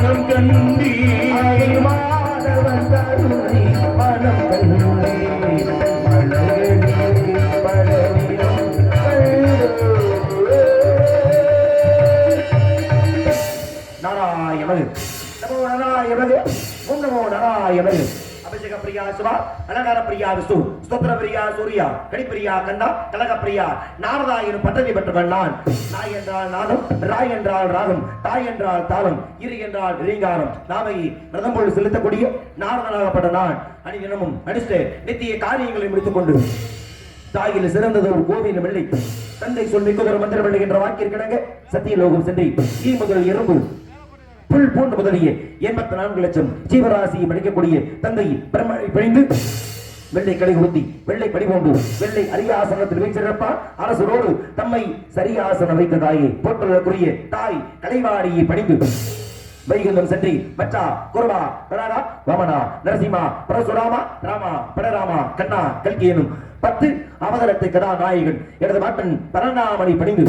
மனம் கண்டி மாதவன் தருணை மனம் கண்டி நாராயண நமோ நாராயண ஓம் நமோ நாராயண அபிஷேக பிரியா சிவா அலங்கார பிரியா விஷ்ணு ஸ்தோத்திர பிரியா சூர்யா கணிப்பிரியா கண்டா கலக பிரியா நாரதா எனும் பட்டத்தை பெற்றவன் நான். நாய் என்றால் நாதம், ராய் என்றால் ராகம், தாய் என்றால் தாளம், இரு என்றால் ரீங்காரம், நாமை ரதம் போல் செலுத்தக்கூடிய நாரதனாகப்பட்ட நான் அணிதினமும் அடித்து நித்திய காரியங்களை முடித்துக் கொண்டு தாயில் சிறந்தது ஒரு கோவில வெள்ளை தந்தை சொல் மிக்கதொரு மந்திர வெள்ளை என்ற வாக்கிற்கிணங்க சத்தியலோகம் சென்று ஈ முதல் எறும்பு புல் பூண்டு முதலிய 84 லட்சம் ஜீவராசியை மடிக்கக்கூடிய தந்தை பிரம்மனை பிழைந்து வெள்ளை கடை ஊத்தி வெள்ளை படிபோண்டு வெள்ளை அரியாசனத்தில் வீச்சிருப்பா அரசரோடு தம்மை சரியாசனம் வைத்த தாயை போற்றுதற்குரிய தாய் கலைவாடியை பணிந்து வைகுந்தம் சென்றி மச்சா குருவா பராரா வாமனா நரசிம்மா பரசுராமா ராமா படராமா கண்ணா கல்கி எனும் 10 அவதரத்தை கதாநாயகன் எனது மாட்டன் பரணாமணி பணிந்து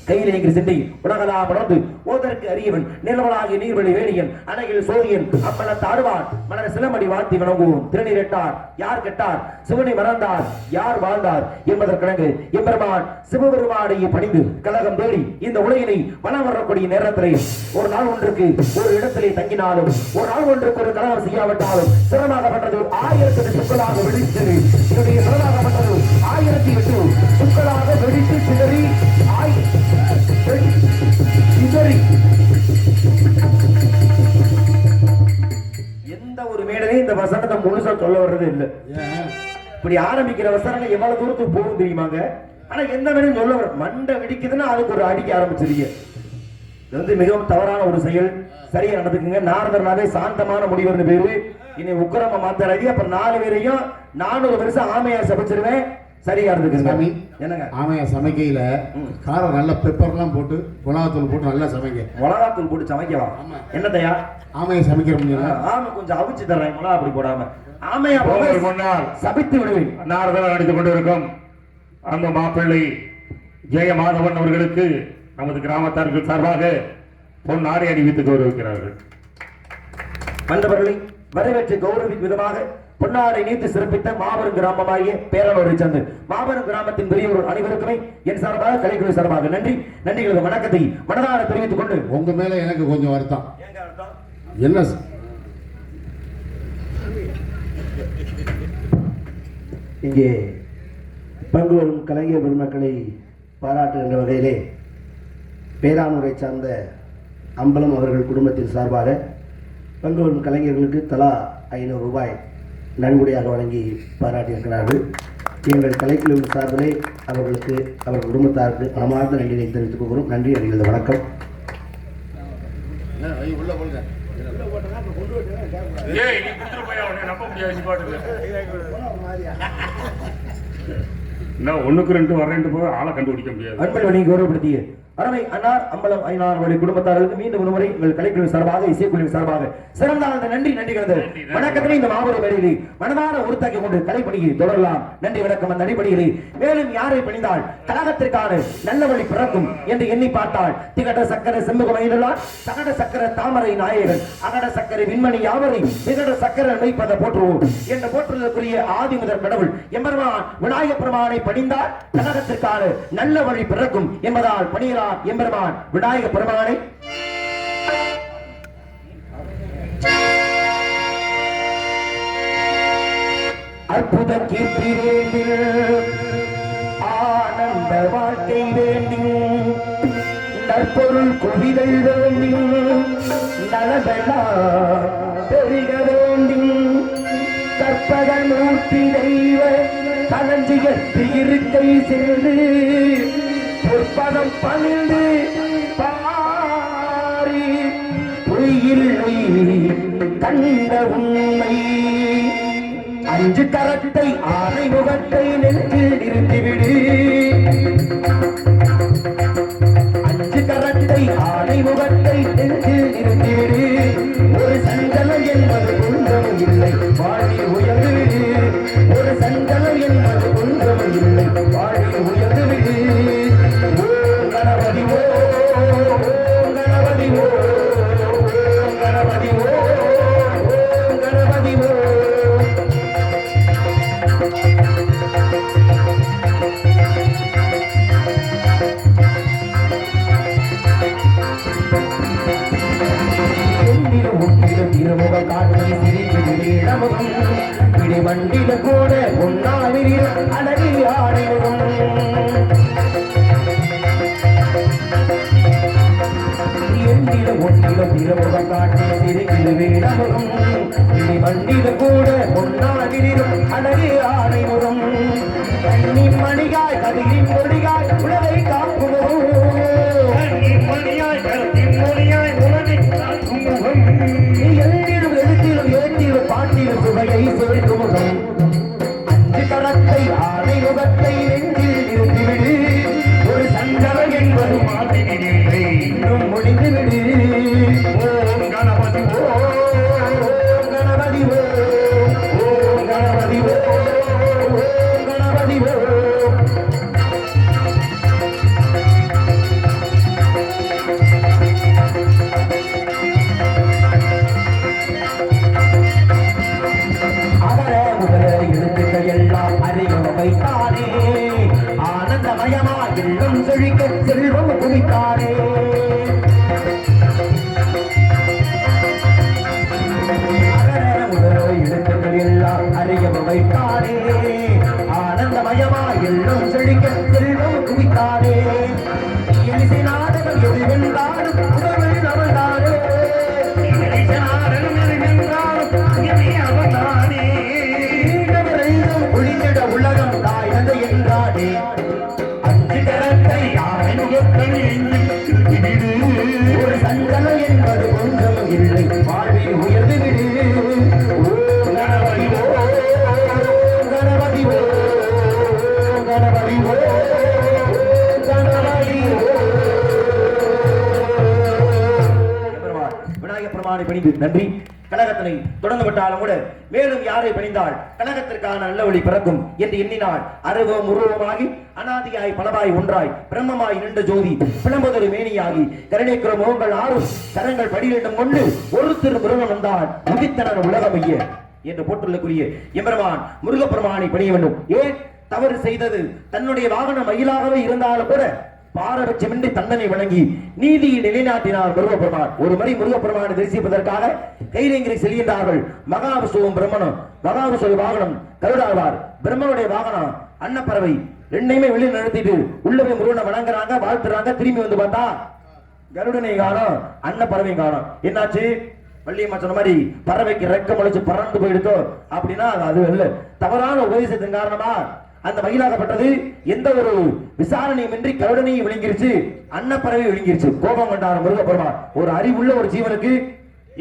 கையிலே சென்று உலகலாம் உணர்ந்து ஓதற்கு அறியவன் நிலவலாகிய நீர்வழி வேணியன் அணையில் சோழியன் அப்பள தாடுவான் மலர் சிலமடி வாழ்த்தி வணங்குவோம். திருநீரட்டார் யார் கெட்டார், சிவனை மறந்தார் யார் வாழ்ந்தார் என்பதற்கிணங்கு எம்பெருமான் சிவபெருமானையை பணிந்து கலகம் தேடி இந்த உலகினை வளம் வரக்கூடிய நேரத்திலே ஒரு நாள் ஒன்றுக்கு ஒரு இடத்திலே தங்கினாலும் ஒரு நாள் ஒன்றுக்கு ஒரு கலகம் செய்யாவிட்டாலும் சிரமமாகப்பட்டது 1000 சுக்களாக வெடித்தது. என்னுடைய சிரமமாகப்பட்டது 1008 சுக்களாக வெடித்து சிதறி எந்த ஒரு மேடலே இந்த வசனத்தை முழுசா சொல்ல வர்றது இல்லை. இப்படி ஆரம்பிக்கிற வசனங்கள் எவ்வளவு தூரத்துக்கு போகும் தெரியுமாங்க. ஆனா எந்த வேலையும் சொல்ல வர மண்டை வெடிக்குதுன்னா அதுக்கு ஒரு அடிக்க ஆரம்பிச்சிருக்கீங்க. இது வந்து மிகவும் தவறான ஒரு செயல். சரியா நடந்துக்குங்க. நாரதர்னாவே சாந்தமான முடிவர்னு பேரு. இனி உக்கிரமா மாத்தாடி அப்புறம் 4 பேரையும் 400 வருஷம் ஆமையார் சமைச்சிருவேன். சரியா இருக்கு சாமி. என்னங்க ஆமையா சமைக்கையில காரம் நல்ல பெப்பர்லாம் போட்டு மிளகாத்தூள் போட்டு நல்லா சமைங்க. மிளகாத்தூள் போட்டு சமைக்கவா? என்னதையா ஆமையை சமைக்கிற முடியும். ஆமை கொஞ்சம் அவிச்சு தர்றேன் மிளகா அப்படி போடாம. ஆமையா முன்னால் சபித்து விடுவேன். நாரதர் நடித்துக் கொண்டிருக்கும் அந்த மாப்பிள்ளை ஜெயமாதவன் அவர்களுக்கு நமது கிராமத்தார்கள் சார்பாக பொன் ஆடை அணிவித்துக் கௌரவிக்கிறார்கள். மண்டபர்களை வரவேற்று கௌரவிக்கும் விதமாக பொன்னாடை நீத்து சிறப்பித்த மாபெரும் கிராமமாகிய பேரனூரை சேர்ந்து மாபெரும் கிராமத்தின் பெரியவர்கள் அனைவருக்குமே என் சார்பாக கலைக்குழு சார்பாக நன்றி நன்றிகளது வணக்கத்தை மனதார தெரிவித்துக் கொண்டு உங்க மேல எனக்கு கொஞ்சம் வருத்தம். என்ன இங்கே பங்கு வரும் கலைஞர் பெருமக்களை பாராட்டுகின்ற வகையிலே பேரானூரை சார்ந்த அம்பலம் அவர்கள் குடும்பத்தின் சார்பாக பங்கு வரும் கலைஞர்களுக்கு தலா 500 ரூபாய் நன்கொடையாக வழங்கி பாராட்டியிருக்கிறார்கள். எங்கள் கலைக்குழு சார்பிலே அவர்களுக்கு அவர்கள் குடும்பத்தாருக்கு மனமார்ந்த நன்றியை தெரிவித்துக் கொள்கிறோம். நன்றி அறிகிறது வணக்கம். ஒண்ணுக்கு 2 வரேன்ட்டு போய் ஆளை கண்டுபிடிக்க முடியாது. அன்பை வழங்கி கௌரவப்படுத்திய அருமை அன்னார் அம்பலம் ஐநார் வழி குடும்பத்தார்களுக்கு மீண்டும் ஒருமுறை உங்கள் கலைக்குழு சார்பாக இசைக்குழு சார்பாக சிறந்த நன்றி நன்றிகிறது. வணக்கத்திலே இந்த மாபெரும் வேலையிலே மனதார உறுத்தாக்கி கொண்டு கலைப்பணியை தொடரலாம். நன்றி வணக்கம். அந்த அடிப்படையிலே மேலும் யாரை பணிந்தால் கழகத்திற்கான நல்ல வழி பிறக்கும் என்று எண்ணி பார்த்தால் திகட சக்கர செம்புகமையிலார் சகட சக்கர தாமரை நாயகன் அகட சக்கரை விண்மணி யாவரையும் திகட சக்கர வைப்பதை போற்றுவோம் என்று போற்றுவதற்குரிய ஆதி முதல் கடவுள் எம்பெருமான் விநாயக பெருமானை பணிந்தால் கழகத்திற்கான நல்ல வழி பிறக்கும் என்பதால் பணியலாம் எம்பெருமான் விநாயக பெருமானை அற்புத கீர்த்தி வேண்டி ஆனந்த வாழ்க்கை வேண்டி நற்பொருள் குவிதல் வேண்டி நலமெல்லாம் பெருக வேண்டி கற்பக மூர்த்தி தெய்வ களஞ்சியத்து இருக்கை சென்று பொற்பதம் பணிந்து பாரி பொய்யில்லை கண்ட உண்மை 5 கரத்தை 6 முகத்தை நெஞ்சில் நிறுத்திவிடு. 5 கரத்தை 6 முகத்தை நெஞ்சில் நிறுத்திவிடு. ஒரு சஞ்சலம் என்பது ஒன்றும் இல்லை வாழி உயர்ந்துவிடு. ஒரு சஞ்சலம் என்பது ஒன்றும் இல்லை வாழி உயர்ந்துவிடு. ஓ கணபதி ஓ கணபதி ஓ வண்டியில ஒன்றில திருமுகம் காட்டி சிரிக்குது இளமுகம் பிடி வண்டியில கூட ஒன்னாவிரில் அழகு ஆடைமுகம் எண்டில ஒன்றில திருமுகம் காட்டி சிரிக்குது இளமுகம் பிடி வண்டியில கூட ஒன்னாவிரில் அழகு ஆடைமுகம் கண்ணின் மணிகாய் கதிரின் கொடிகாய் உலகை காக்குமோ சுவையை சேர்க்கும் முகம் அஞ்சு கரத்தை ஆணை முகத்தை நெஞ்சில் நிறுத்திவிடு ஒரு சஞ்சலம் என்பது மாதிரியில்லை இன்னும் முடிந்துவிடு ஓம் கணபதி ஓம் கணபதி ஓம் கணபதி ஓம் கணபதி ஓம் வைத்தானே ஆனந்தமயமா எல்லாம் செழிக்க செல்வம் குவித்தானே எழுத்துக்கள் எல்லாம் அறிய வைத்தானே ஆனந்தமயமா எல்லாம் செழிக்க செல்வம் குவித்தானே இசை நாடகம் எது வென்றாலும் உறவில் அவள்தானே உலகம் தாய்ந்த என்றானே அஞ்சு கரத்தை ஒரு சஞ்சலம் என்பது ஒன்றும் இல்லை வாழ்வில் உயர்ந்து விடு கணபதி கணபதி கணபதி கணபதி விநாயகப் பெருமானை பணிந்து நன்றி. கழகத்தினை தொடர்ந்து விட்டாலும் கூட மேலும் யாரை பணிந்தால் கழகத்திற்கான நல்ல வழி பிறக்கும் என்று எண்ணினாள். அருவம் உருவமாகி அனாதியாய் பலவாய் ஒன்றாய் பிரம்மமாய் நின்ற ஜோதி பிளம்பதொரு மேனியாகி கருணைக்குற முகங்கள் ஆறும் கரங்கள் படியிடம் கொண்டு ஒரு திரு முருகன் வந்தால் முதித்தனர் உலகமைய என்று போட்டுள்ளக்கூடிய எம்பெருமான் முருகப்பெருமானை பணிய வேண்டும். ஏன் தவறு செய்தது தன்னுடைய வாகனம் மயிலாகவே இருந்தாலும் கூட பாரபட்சமின்றி தண்டனை வழங்கி நீதியை நிலைநாட்டினார் முருகப்பெருமான். ஒரு முறை முருகப்பெருமானை தரிசிப்பதற்காக கைரங்கிரி செல்கின்றார்கள். மகாவிஷ்ணுவும் பிரம்மனும். மகாவிஷ்ணு வாகனம் கருடாழ்வார், பிரம்மனுடைய வாகனம் அன்னப்பறவை. ரெண்டையுமே வெளியே நிறுத்திட்டு உள்ள போய் முருகனை வணங்குறாங்க, வாழ்த்துறாங்க. திரும்பி வந்து பார்த்தா கருடனை காணோம், அன்னப்பறவை காணோம். என்னாச்சு? வள்ளியம்மா சொன்ன மாதிரி பறவைக்கு ரெக்கம் அழைச்சு பறந்து போயிடுதோ அப்படின்னா அது இல்ல, தவறான உபதேசத்தின் காரணமா அந்த மயிலாகப்பட்டது எந்த ஒரு விசாரணையும் இன்றி கருடனையும் விழுங்கிருச்சு, அன்னப்பறவை விழுங்கிருச்சு. கோபம் கொண்டார் முருகப்பெருமான். ஒரு அறிவுள்ள ஒரு ஜீவனுக்கு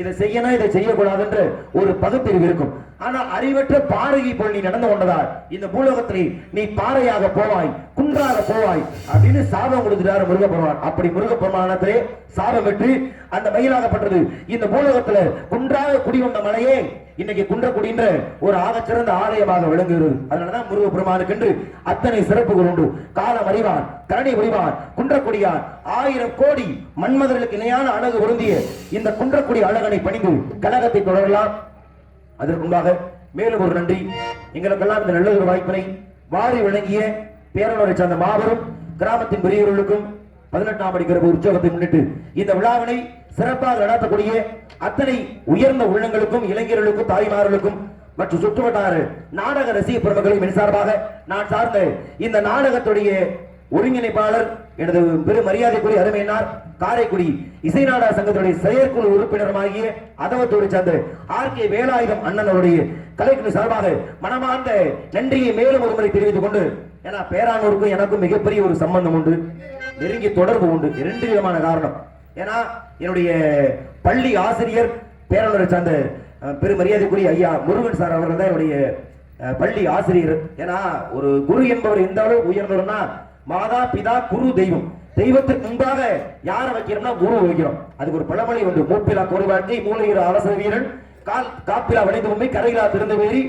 இதை செய்யணும் இதை செய்யக்கூடாது என்று ஒரு பகுத்தறிவு இருக்கும். ஆனா அறிவற்ற பாறையை போல் நீ நடந்து கொண்டதால் இந்த பூலோகத்திலே நீ பாறையாக போவாய், குன்றாக போவாய் அப்படின்னு சாபம் கொடுத்துட்டாரு முருகப்பெருமான். அப்படி முருகப்பெருமானத்திலே சாபம் பெற்று அந்த மயிலாகப்பட்டது இந்த பூலோகத்துல குன்றாக குடிவந்த மலையே இன்னைக்கு குன்றக்குடின்ற ஒரு ஆகச்சிறந்த ஆலயமாக விளங்குகிறது. அதனாலதான் முருகப்பெருமானுக்கு என்று அத்தனை சிறப்புகள் உண்டு. காலம் அறிவான், கரணி புரிவான், குன்றக்குடியார் 1000 கோடி மன்மதர்களுக்கு இணையான அழகு பொருந்திய இந்த குன்றக்குடி அழகனை பணிந்து கழகத்தை தொடரலாம். அதற்கு முன்பாக மேலும் ஒரு நன்றி. எங்களுக்கெல்லாம் இந்த நல்ல ஒரு வாய்ப்பினை வாரி வழங்கிய பேரனூரை சார்ந்த மாபெரும் கிராமத்தின் பெரியவர்களுக்கும் 18ஆம் படி கருப்பு உற்சவத்தை முன்னிட்டு இந்த விழாவினை சிறப்பாக நடத்தக்கூடிய அத்தனை உயர்ந்த உள்ளங்களுக்கும் இளைஞர்களுக்கும் தாய்மார்களுக்கும் மற்றும் சுற்றுவட்டார நாடக ரசிக பெருமக்களின் என் சார்பாக நான் சார்ந்த இந்த நாடகத்துடைய ஒருங்கிணைப்பாளர் எனது பெரும் மரியாதைக்குரிய அருமையினார் காரைக்குடி இசை நாடக சங்கத்துடைய செயற்குழு உறுப்பினருமாகிய அதவத்தோடு சார்ந்த RK வேலாயுதம் அண்ணனுடைய கலைக்குழு சார்பாக மனமார்ந்த நன்றியை மேலும் ஒரு முறை தெரிவித்துக் கொண்டு, ஏன்னா பேரானூருக்கும் எனக்கும் மிகப்பெரிய ஒரு சம்பந்தம் உண்டு, நெருங்கிய தொடர்பு உண்டு. 2 விதமான காரணம். ஏன்னா என்னுடைய பள்ளி ஆசிரியர் பேரானூரை சார்ந்த பெரும் மரியாதைக்குரிய ஐயா முருகன் சார் அவர்கள் தான் என்னுடைய பள்ளி ஆசிரியர். ஏன்னா ஒரு குரு என்பவர் எந்த அளவு உயர்ந்தவர்னா மாதா பிதா குரு தெய்வம். தெய்வத்திற்கு முன்பாக யார வைக்கிறோம்னா குரு வைக்கிறோம். அதுக்கு ஒரு பழமொழி உண்டு. மூப்பிலா கோரிவாழ்க்கை மூலையிற அரச வீரன் காப்பிலா வளைந்து உண்மை கரையிலா திறந்து வேறி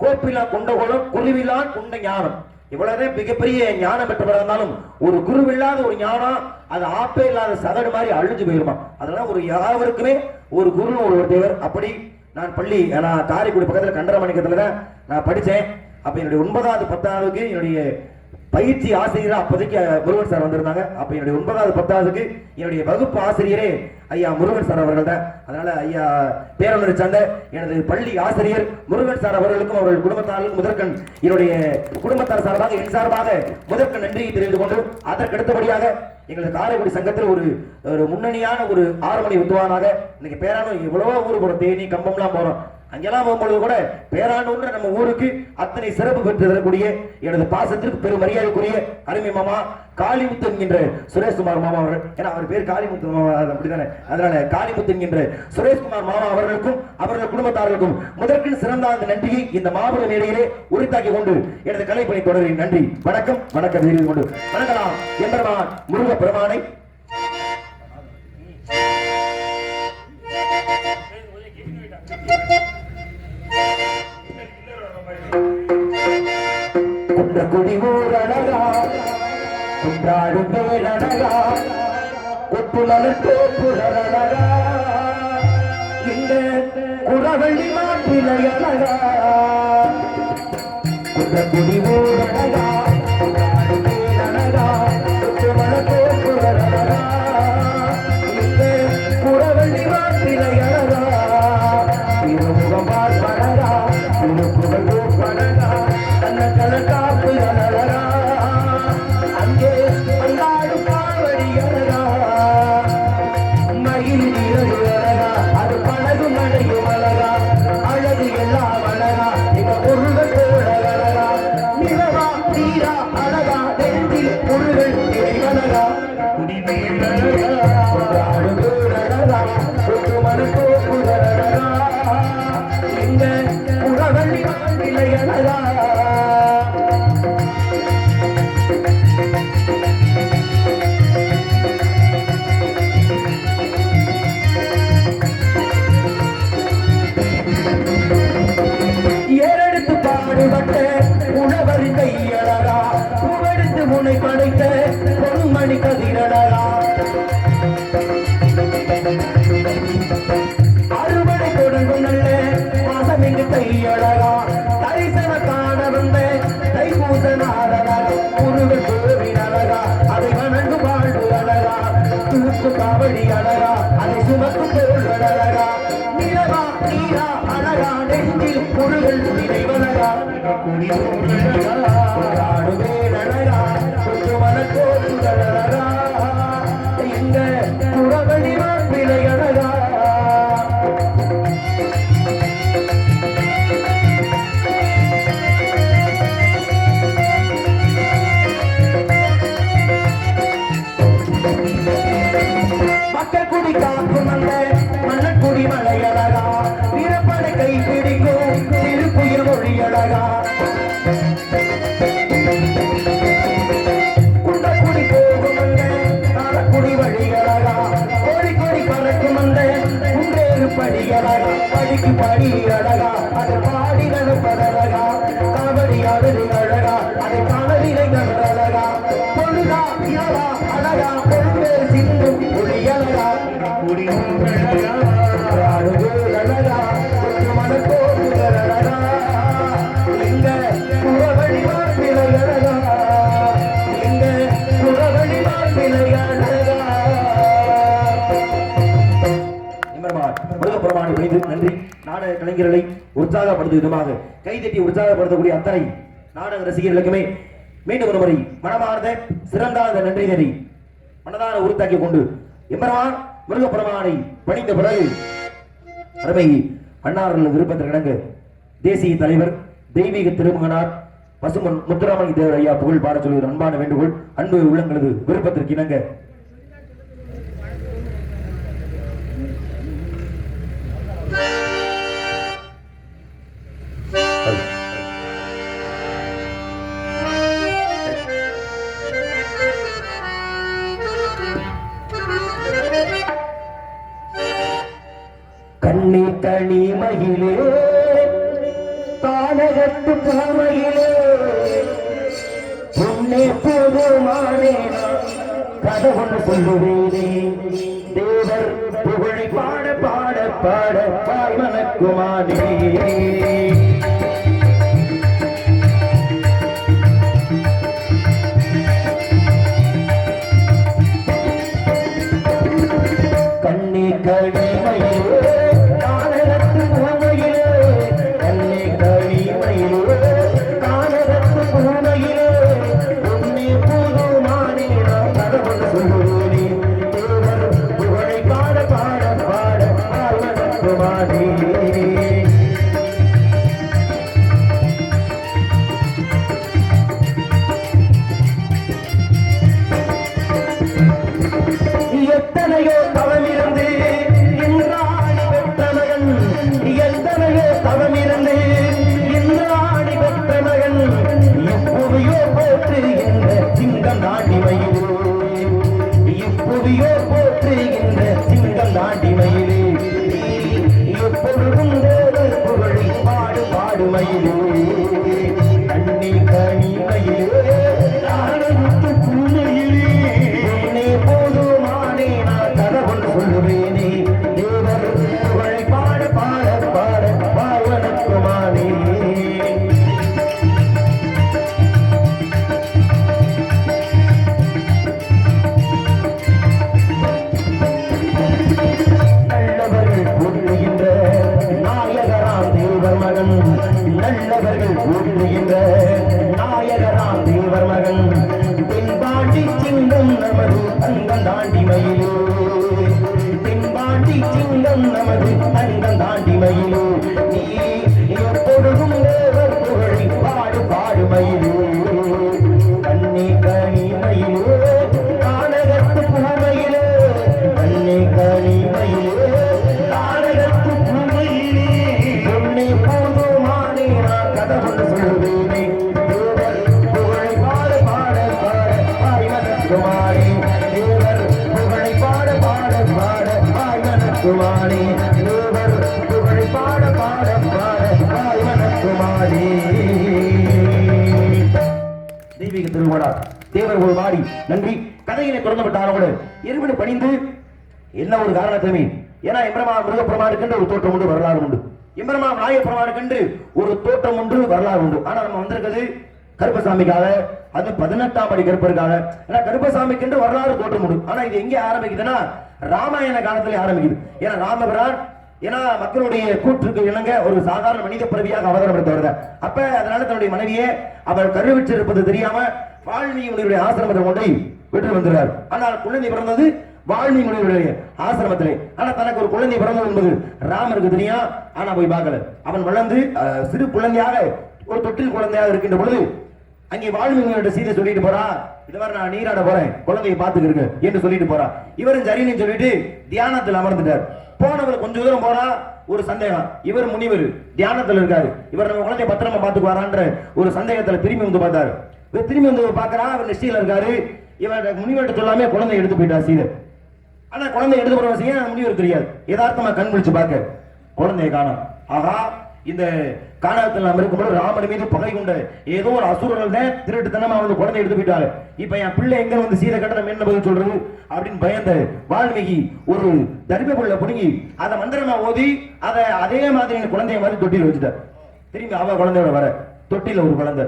கோப்பிலா கொண்ட கோலம் குருவிலா கொண்ட ஞானம். இவ்வளவுதான் மிகப்பெரிய ஞானம் பெற்றவராக இருந்தாலும் ஒரு குருவில்லாத ஒரு ஞானம் அது ஆப்பே இல்லாத சகடு மாதிரி அழிஞ்சு போயிருமா. அதனால ஒரு யாவருக்குமே ஒரு குரு ஒரு தேவர். அப்படி நான் பள்ளி நான் காரைக்குடி பக்கத்துல கண்டரமணிக்கத்துல தான் நான் படிச்சேன். அப்ப என்னுடைய 9வது 10ஆவதுக்கு என்னுடைய பயிற்சி ஆசிரியர் அப்போதைக்கு முருகன் சார் வந்திருந்தாங்க. அப்ப என்னுடைய 9வது 10வதுக்கு என்னுடைய வகுப்பு ஆசிரியரே ஐயா முருகன் சார் அவர்கள் தான். அதனால ஐயா பேரொன்று சார்ந்த எனது பள்ளி ஆசிரியர் முருகன் சார் அவர்களுக்கும் அவர்கள் குடும்பத்தாருக்கும் முதற்கண் என்னுடைய குடும்பத்தார் சார்பாக என் சார்பாக முதற்கண் நன்றியை தெரிந்து கொண்டு அதற்கு அடுத்தபடியாக எங்களது காரைக்குடி சங்கத்தில் ஒரு முன்னணியான ஒரு 6 மணி வித்துவானாக இன்னைக்கு பேரானும் எவ்வளவோ ஊர் போறோம், தேனி கம்பம்லாம் போறோம். அங்கெல்லாம் போகும்பொழுது கூட பேரானூன்ற நம்ம ஊருக்கு அத்தனை சிறப்பு பெற்று தரக்கூடிய எனது பாசத்திற்கு பெரும் மரியாதைக்குரிய அருமை மாமா காளிமுத்து என்கின்ற சுரேஷ்குமார் மாமா அவர்கள், ஏன்னா அவர் பேர் காளிமுத்து மாமா அப்படித்தானே, அதனால காளிமுத்து என்கின்ற சுரேஷ்குமார் மாமா அவர்களுக்கும் அவர்கள் குடும்பத்தார்களுக்கும் முதற்கு சிறந்த அந்த நன்றியை இந்த மாபெரும் மேடையிலே உரித்தாக்கி கொண்டு எனது கலைப்பணி தொடரின் நன்றி வணக்கம் வணக்கம் தெரிவித்துக் கொண்டு வணங்கலாம் எம்பெருமான் முருக பெருமானை. குடி ஊர் அழகா குன்றாடும் பேரழகா ஒப்புலகா இந்த குறவள்ளி மாட்டிலை அழகா குடி ஊர் அழகா குன்றாடும் பேரழகா ஒப்புலகா இந்த குறவள்ளி மாட்டிலை அழகா இருமுகம் பார்ப்பழகா திருப்புகழ் பழகா தன்ன கலக்காப்பு அழகா அங்கே பல்லாடு காவடி அழகா மயில் நீரது அழகா அது பழகு மழையும் அழகா அழகு எல்லாம் அழகா இங்க பொருள்கள் போல அழகா நிலவா நீரா அழகா நெஞ்சில் பொருள்கள் அழகா குடிமேல் அழகா அழகா கொத்து மனத்தோப்பு அழகா எங்க உறவள்ளி நிலை அழகா. ஏறெடுத்து பாடுபட்ட உழவர் கையழகா புகழ்த்து முனை படைத்த பொன்மணி கதிரழகா அறுவடை தொடங்கும் நல்ல மாசமிங்கு கையழகா தரிசன காண வந்த தைப்பூச நாரகா முருகன் கோவில் அழகா அதை வணங்கு வாழ்வு அழகா தூக்கு காவடி அழகா அதை சுமக்கு தோல் அழகா நிலவா நீரா அழகா நெஞ்சில் முருகன் நினைவழகா குடியாடுவே அழகா கொஞ்சு மனத்தோல் அழகா இந்த குறவழி மாப்பிளை அழகா. மக்கக்குடி காக்கும் அந்த மன்னக்குடி மலை அழகா வீரப்படை கை பிடிக்கும் திருப்புயர் மொழி அழகா குண்டக்குடி போகும் அந்த காலக்குடி வழி அழகா கோடிக்கொடி பறக்கும் அந்த குண்டேறு படி அழகா படிக்கு படி அழகா அதை பாடி நடப்பதழகா காவடி அழகு அழகா அதை காணவிலை அழகா பொழுதா இரவா அழகா பொழுது சிந்தும் ஒளி அழகா குடி அழகா மனத்தோடு அழகா இந்த புறவழி மாப்பிளை அழகா இந்த புறவழி மாப்பிளை அழகா. முருகப்பெருமானை வைத்து நன்றி. நாடக கலைஞர்களை உற்சாகப்படுத்தும் விதமாக கைதட்டி உற்சாகப்படுத்தக்கூடிய அத்தனை நாடக ரசிகர்களுக்குமே மீண்டும் ஒரு முறை மனமார்ந்த சிறந்தாத நன்றி நெறி மனதார உறுத்தாக்கி கொண்டு எம்பெருமான் முருகப்பெருமானை பணிந்த பிறகு அருமை அன்னார்கள் விருப்பத்திற்கிணங்க தேசிய தலைவர் தெய்வீக திருமகனார் பசுமன் முத்துராமலிங்க தேவர் ஐயா புகழ் பாட சொல்வது அன்பான வேண்டுகோள். அன்பு உள்ளங்களது விருப்பத்திற்கு இணங்க கண்ணி தனி மகிழே தானகத்து பூமையிலே பொன்னே போதுமானே கதை ஒன்று சொல்லுவேனே தேவர் புகழை பாட பாட பாட பாய்மனக்குமானே பாவனக்குமாரி எத்தனையோ தவமிருந்து இன்றாடி பெற்ற மகன் எத்தனையோ தவமிருந்து இன்றாடி பெற்ற மகன் எப்போதையோ போற்றுகின்ற சிங்கம் நாட்டிமையிலே எப்போதையோ போற்றுகின்ற சிங்கம் நாட்டிமையிலே எப்பொழுதும் தேவர் புகழை பாடு பாடுமையிலே கண்ணி கனிமையிலே நாடகத்து பூமையிலே என்னை போதுமானே நான் கதை கொண்டு சொல்லுவேனே தேவர் புகழை பாட பாட பாட பாவனக்குமானே நல்லவர்கள் போற்றுகின்ற நாயகராம் தேவர் மகன் நல்லவர்கள் போற்றுகின்ற நாயகராம் தேவர் மகன் தென்பாண்டி சிங்கம் நமது தங்கம் தாண்டி மயிலோ தென்பாண்டி சிங்கம் நமது தங்கம் தாண்டி மயிலோ நீ எப்பொழுதும் தேவர் புகழை பாடு பாடு மயிலோ கண்ணி கனி மயிலோ கானகத்து பூமையிலோ கண்ணி கனி மயிலோ கானகத்து பூமையிலே உன்னை போதுமானே நான் கதை கொண்டு சொல்லுவேனே தேவர் புகழை பாட பாட பாட பாய்வனக்குமாரே தேவர் புகழை பாட பாட பாட பாய்வனக்குமாரே தேவர் புகழை பாட பாட பாட பாய்வனக்குமாரே தெய்வீக திருவிழா தேவர் ஒரு மாறி நன்றி கதையினை திறந்து விட்டாரோடு இருவரும் பணிந்து என்ன ஒரு காரணத்துமே ஏன்னா எம்பெருமா முருகப்பெருமானுக்கென்று ஒரு தோற்றம் உண்டு வரலாறு உண்டு எம்பெருமா நாயகப்பெருமானுக்கென்று ஒரு தோற்றம் உண்டு வரலாறு உண்டு ஆனா நம்ம வந்திருக்கிறது கருப்பசாமிக்காக அது 18ஆம் படி கருப்பருக்காக ஏன்னா கருப்பசாமிக்கென்று வரலாறு தோற்றம் உண்டு ஆனா இது எங்கே ஆரம்பிக்குதுன்னா ராமாயண காலத்திலே ஆரம்பிக்குது ஏன்னா ராமபிரான் ஏன்னா மக்களுடைய கூற்றுக்கு இணங்க ஒரு சாதாரண மனித பிறவியாக அவதாரம் எடுத்து வருகிறார் அப்ப அதனால தன்னுடைய மனைவியே அவர் கருவிற்று இருப்பது தெரியாம வால்மீகியுடைய ஆசிரமத்தை கொண்டு விட்டு வந்துறார் ஆனால் குழந்தை பிறந்தது வால்மீகியுடைய ஆசிரமத்திலே ஆனா தனக்கு ஒரு குழந்தை பிறந்தது என்பது ராமருக்கு தெரியும் ஆனா போய் பார்க்கல அவன் வளர்ந்து சிறு குழந்தையாக ஒரு தொட்டில் குழந்தையாக இருக்கின்ற பொழுது அங்கே வால்மீகியோட சீதை சொல்லிட்டு போறா இது மாதிரி நான் நீராட போறேன் குழந்தையை பாத்துக்கிருக்கு என்று சொல்லிட்டு போறா இவரும் சரின்னு சொல்லிட்டு தியானத்தில் அமர்ந்துட்டார் போனவர் கொஞ்ச தூரம் போனா ஒரு சந்தேகம் இவர் முனிவர் தியானத்துல இருக்காரு இவர் நம்ம குழந்தைய பத்திரமா பாத்துக்குவாரான்ற ஒரு சந்தேகத்துல திரும்பி வந்து பார்த்தாரு திரும்பி வந்து பாக்குறா அவர் நிச்சயில இருக்காரு இவர் முனிவர்கிட்ட சொல்லாம குழந்தை எடுத்து போயிட்டா சீதை ஆனா குழந்தை எடுத்து போற விஷயம் முனிவர் தெரியாது யதார்த்தமா கண் விழிச்சு பார்க்க குழந்தைய காணோம் ஆகா இந்த காணகத்தில் நாம் இருக்கும்போது ராமன் மீது பகை கொண்ட ஏதோ ஒரு அசுரர்கள் தான் திருட்டுத்தனமா வந்து குழந்தை எடுத்து போயிட்டாரு இப்ப என் பிள்ளை எங்க வந்து சீதை கட்டணம் என்ன பதில் சொல்றது அப்படின்னு பயந்த வால்மீகி ஒரு தர்ம புள்ள புடுங்கி அதை மந்திரமா ஓதி அதை அதே மாதிரி குழந்தைய மாதிரி தொட்டியில் வச்சுட்டார் திரும்பி அவ குழந்தையோட வர தொட்டில ஒரு குழந்தை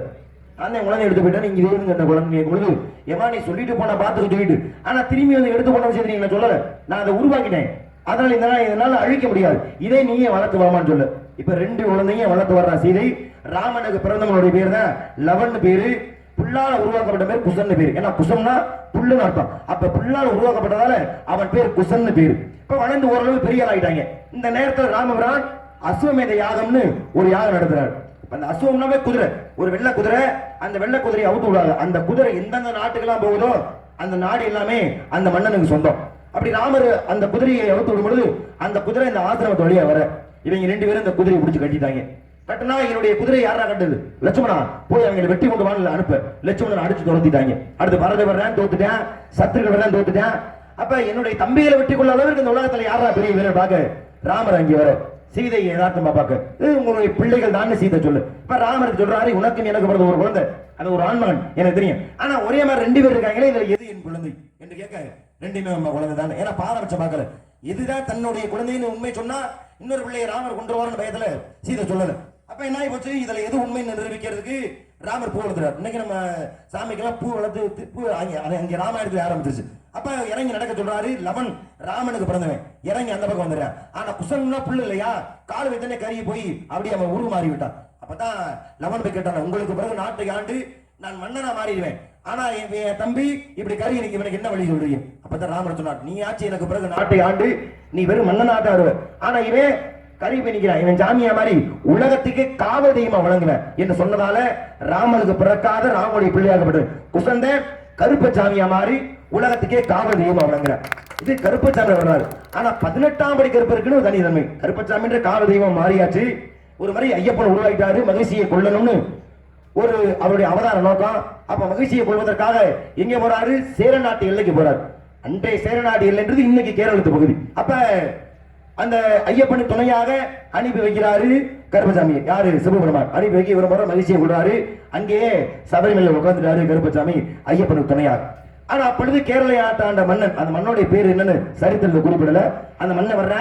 அந்த குழந்தை எடுத்து போயிட்டா நீங்க இதே இந்த குழந்தை பொழுது எமா நீ சொல்லிட்டு போன பாத்துக்க சொல்லிட்டு ஆனா திரும்பி வந்து எடுத்து போன விஷயத்தை நீங்க சொல்லல நான் அதை உருவாக்கிட்டேன் அதனால இதனால அழிக்க முடியாது இதே நீயே வளர்த்து வாமான்னு சொல்லு இப்ப 2 குழந்தையும் வளர்த்து வர்ற சீதை ராமனுக்கு பிறந்தவனுடைய பேர் தான் லவன் பேரு புல்லால உருவாக்கப்பட்ட பேர் குசன் பேரு ஏன்னா குசம்னா புல்லுன்னு அர்த்தம் அப்ப புல்லால உருவாக்கப்பட்டதால அவன் பேர் குசன் பேரு இப்ப வளர்ந்து ஓரளவு பெரிய ஆயிட்டாங்க இந்த நேரத்தில் ராமபிரான் அஸ்வமேத யாகம்னு ஒரு யாகம் நடத்துறாரு அந்த அஸ்வம்னாவே குதிரை ஒரு வெள்ளை குதிரை அந்த வெள்ளை குதிரையை அவுத்து விடாது அந்த குதிரை எந்தெந்த நாட்டுக்கெல்லாம் போகுதோ அந்த நாடு எல்லாமே அந்த மன்னனுக்கு சொந்தம் அப்படி ராமர் அந்த குதிரையை அவுத்து விடும் பொழுது அந்த குதிரை இந்த ஆசிரமத்து வழியா வர இவங்க 2 பேரும் இந்த குதிரையை பிடிச்சு கட்டிட்டாங்க கட்டினா என்னுடைய குதிரை யாரா கட்டுது லட்சுமணா போய் அவங்க வெட்டி கொண்டு வாங்க அனுப்ப லட்சுமணன் அடிச்சு துரத்திட்டாங்க அடுத்து பரத வர்றேன் தோத்துட்டேன் சத்துருக்கள் வர்றேன் தோத்துட்டேன் அப்ப என்னுடைய தம்பிகளை வெட்டி கொள்ள அளவுக்கு இந்த உலகத்துல யாரா பெரிய வீரர் பார்க்க ராமர் அங்கே வர சீதையை யதார்த்தமா பார்க்க உங்களுடைய பிள்ளைகள் தான் சீதை சொல்லு இப்ப ராமருக்கு சொல்றாரு உனக்கு எனக்கு பிறந்த ஒரு குழந்தை அது ஒரு ஆண்மகன் எனக்கு தெரியும் ஆனா ஒரே மாதிரி 2 பேர் இருக்காங்களே இதுல எது என் குழந்தை என்று கேட்க 2மே நம்ம குழந்தை தான் ஏன்னா பாரபட்சம் பார்க்கல இதுதான் தன்னுடைய குழந்தைன்னு உண்மை சொன்னா இன்னொரு பிள்ளையை ராமர் கொண்டு வரணும் பயத்துல சீதை சொல்லல அப்ப என்ன ஆகி போச்சு இதுல எது உண்மைன்னு நிரூபிக்கிறதுக்கு ராமர் பூ வளர்த்துறாரு இன்னைக்கு நம்ம சாமிக்கெல்லாம் பூ வளர்த்து பூ அங்கே ராமாயணத்துல ஆரம்பிச்சிருச்சு அப்ப இறங்கி நடக்க சொல்றாரு லவன் ராமனுக்கு பிறந்தவன் இறங்கி அந்த பக்கம் வந்துடுறான் ஆனா குசன்னா புல்லு இல்லையா கால் வைத்தனே கருகி போய் அப்படியே அவன் உருமாறி விட்டான் அப்பதான் லவன் போய் கேட்டான் உங்களுக்கு பிறகு நாட்டை ஆண்டு நான் மன்னனா மாறிடுவேன் ஆனா என் தம்பி இப்படி கறி எனக்கு இவனுக்கு என்ன வழி சொல்றீங்க? அப்பதான் ராமர் சொன்னார், நீ ஆட்சி எனக்கு பிறகு நாட்டை ஆண்டு நீ வெறும் மன்னனாட்ட ஆடுவ. ஆனா இவன் கறி பண்ணிக்கிறான், இவன் ஜாமியா மாதிரி உலகத்துக்கு காவல் தெய்வமா வழங்குவேன் என்று சொன்னதால ராமனுக்கு பிறக்காத ராமனுடைய பிள்ளையாகப்பட்டது குசந்த கருப்ப சாமியா மாறி உலகத்துக்கே காவல் தெய்வமா வழங்குற. இது கருப்பசாமி வர்றாரு. ஆனா 18ஆம் படி கருப்பருக்குன்னு ஒரு தனி தன்மை. கருப்பசாமின்ற காவல் தெய்வம் மாறியாச்சு. ஒரு மாதிரி ஐயப்பன் உருவாயிட்டாரு மகிழ்ச்சியை கொள்ளணும்னு ஒரு அவருடைய அவதார நோக்கம். அப்ப மகிழ்ச்சியை கொள்வதற்காக எங்க போறாரு? சேரநாட்டு எல்லைக்கு போறாரு. அன்றைய சேரநாட்டு எல்லைன்றது இன்னைக்கு கேரளத்து பகுதி. அப்ப அந்த ஐயப்பனு துணையாக அனுப்பி வைக்கிறாரு கருப்பசாமி. யாரு? சிவபெருமான் அனுப்பி வைக்க இவர் முறை மகிழ்ச்சியை கொள்றாரு. அங்கேயே சபரிமலையில் உட்கார்ந்துட்டாரு கருப்பசாமி ஐயப்பனுக்கு துணையாக. ஆனா அப்பொழுது கேரள ஆட்டாண்ட மன்னன், அந்த மன்னனுடைய பேர் என்னன்னு சரித்திரத்தில் குறிப்பிடல. அந்த மன்னன் வர்ற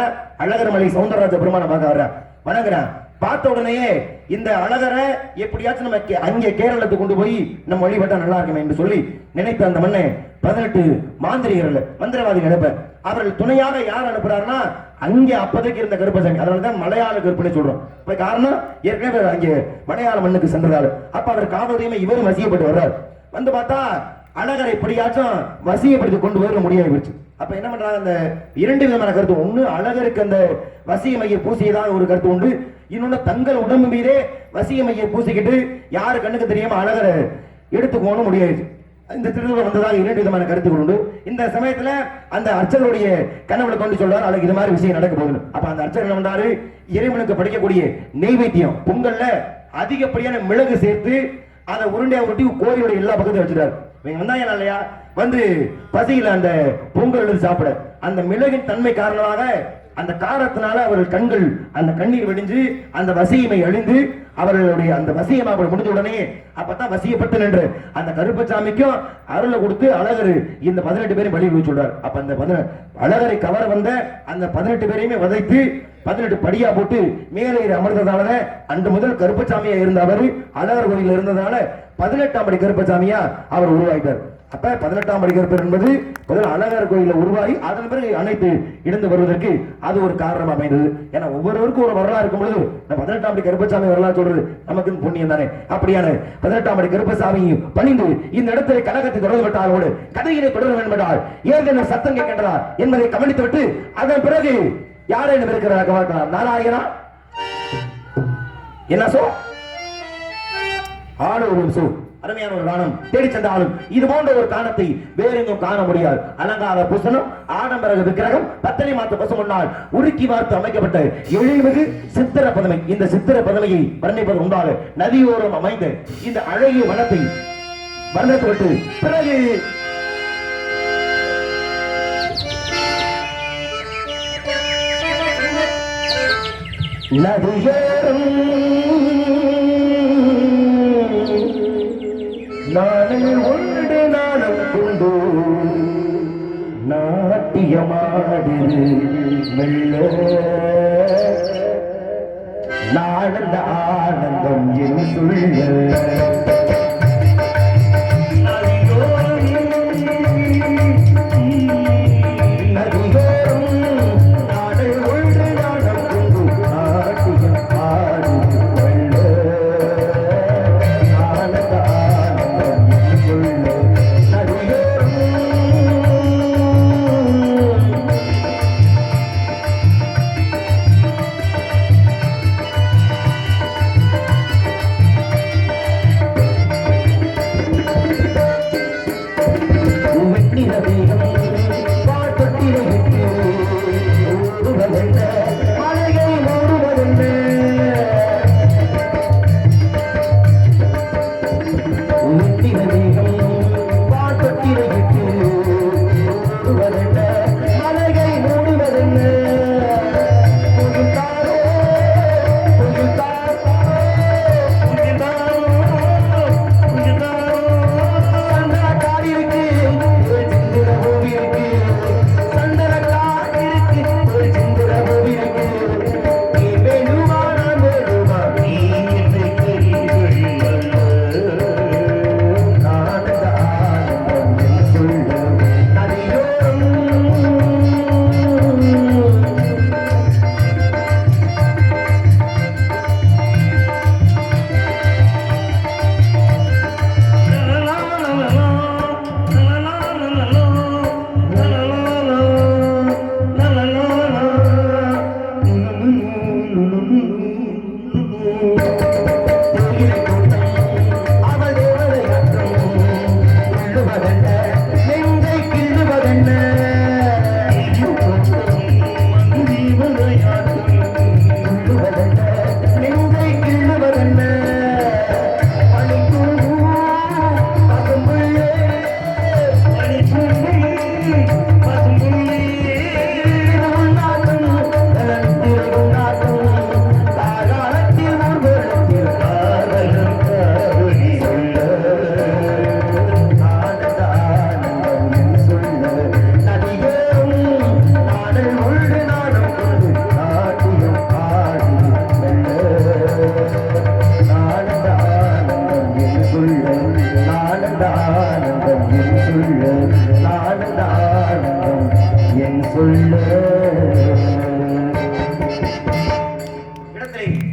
அழகர்மலை சவுந்தரராஜ பெருமான பார்க்க வர்ற வணங்குறேன். பார்த்த உடனேயே இந்த அழகரை எப்படியாச்சும் நம்ம அங்கே கேரளத்துக்கு கொண்டு போய் நம்ம வழிபட்டா நல்லா இருக்குமே என்று சொல்லி நினைத்த அந்த மண்ணை 18 மாந்திரிகர்கள் மந்திரவாதி நினைப்ப அவர்கள் துணையாக யார் அனுப்புறாருன்னா அங்கே அப்போதைக்கு இருந்த கருப்பசாமி. அதனாலதான் மலையாள கருப்புன்னு சொல்றோம். இப்ப காரணம் ஏற்கனவே அங்கே மலையாள மண்ணுக்கு சென்றதாரு. அப்ப அவர் காவல்துறையுமே இவரும் வசியப்பட்டு வர்றார். வந்து பார்த்தா அழகரை எப்படியாச்சும் வசியப்படுத்தி கொண்டு வர முடியாது. அப்ப என்ன பண்றாங்க? அந்த 2 விதமான கருத்து. ஒண்ணு அழகருக்கு அந்த வசிய மைய பூசியதாக ஒரு கருத்து உண்டு. இன்னொன்னு தங்கள் உடம்பு மீதே வசிய மைய பூசிக்கிட்டு யாரு கண்ணுக்கு தெரியாம அழகரை எடுத்துக்கோணும் முடியாது. இந்த திருவிழா வந்ததாக 2 விதமான கருத்துக்கள் உண்டு. இந்த சமயத்துல அந்த அர்ச்சகருடைய கனவுல கொண்டு சொல்றாரு அழகு இது மாதிரி விஷயம் நடக்க போகுது. அப்ப அந்த அர்ச்சகர் வந்தாரு, இறைவனுக்கு படிக்கக்கூடிய நெய்வேத்தியம் பொங்கல்ல அதிகப்படியான மிளகு சேர்த்து அதை உருண்டையா உருட்டி கோயிலுடைய எல்லா பக்கத்தையும் வச்சுட்டாரு. வந்தாங்க இல்லையா வந்து பசியில அந்த பொங்கல் எடுத்து சாப்பிட அந்த மிளகின் தன்மை காரணமாக அந்த காரத்தினால அவர்கள் கண்கள் அந்த கண்ணீர் வெடிஞ்சு அந்த வசியமை அழிந்து அவர்களுடைய அந்த வசியமா முடிஞ்ச உடனே அப்பதான் வசியப்பட்டு நின்று அந்த கருப்பசாமிக்கும் அருளை கொடுத்து அழகர் இந்த 18 பேரையும் வழி சொல்றாரு. அப்ப அந்த அழகரை கவர வந்த அந்த 18 பேரையுமே வதைத்து 18 படியா போட்டு மேலே அமர்ந்ததால அன்று முதல் கருப்பசாமியா இருந்த அவர் அழகர் கோயில இருந்ததால 18ஆம் படி கருப்பசாமியா அவர் உருவாயிட்டார். அப்ப 18ஆம் படி கருப்பர் என்பது முதல் அழகர் கோயில உருவாகி அதன் பிறகு அனைத்து இழந்து வருவதற்கு அது ஒரு காரணம் அமைந்தது. ஏன்னா ஒவ்வொருவருக்கும் ஒரு வரலாறு இருக்கும் பொழுது 18ஆம் படி கருப்பசாமி வரலாறு சொல்றது நமக்கு புண்ணியம் தானே. அப்படியான 18ஆம் படி கருப்பசாமி பணிந்து இந்த இடத்துல கழகத்தை தொடர்ந்து விட்டாரோடு கதையினை தொடர வேண்டும் என்றால் ஏற்கனவே சத்தம் கேட்கின்றதா என்பதை கவனித்து விட்டு அதன் பிறகு யாரேனும் இருக்கிறார் கவனிக்கலாம். நாராயணா என்ன சோ ஆளும் சோ அருமையான ஒரு காணம் தேடி சென்றாலும் இது போன்ற ஒரு காணத்தை வேற எங்கும் காண முடியாது. அலங்கார பூசணம் ஆடம்பர விக்கிரகம் பத்தனை மாத்த பசு முன்னால் உருக்கி வார்த்து அமைக்கப்பட்ட எழில்மிகு சித்திர பதமை. இந்த சித்திர பதமையை வர்ணிப்பது உண்டாக நதியோரம் அமைந்த இந்த அழகிய வனத்தை வர்ணித்துவிட்டு பிறகு நதியோரம் நானும் உண்டு நானும் கொண்டு நாட்டியமாடு மெல்ல நாடந்த ஆனந்தம் என் சொல்ல அவள் தேவதையாற்றும் கிள்ளுவதென்ன நெஞ்சை கிள்ளுவதென்ன நெஞ்சை கிள்ளுவதென்ன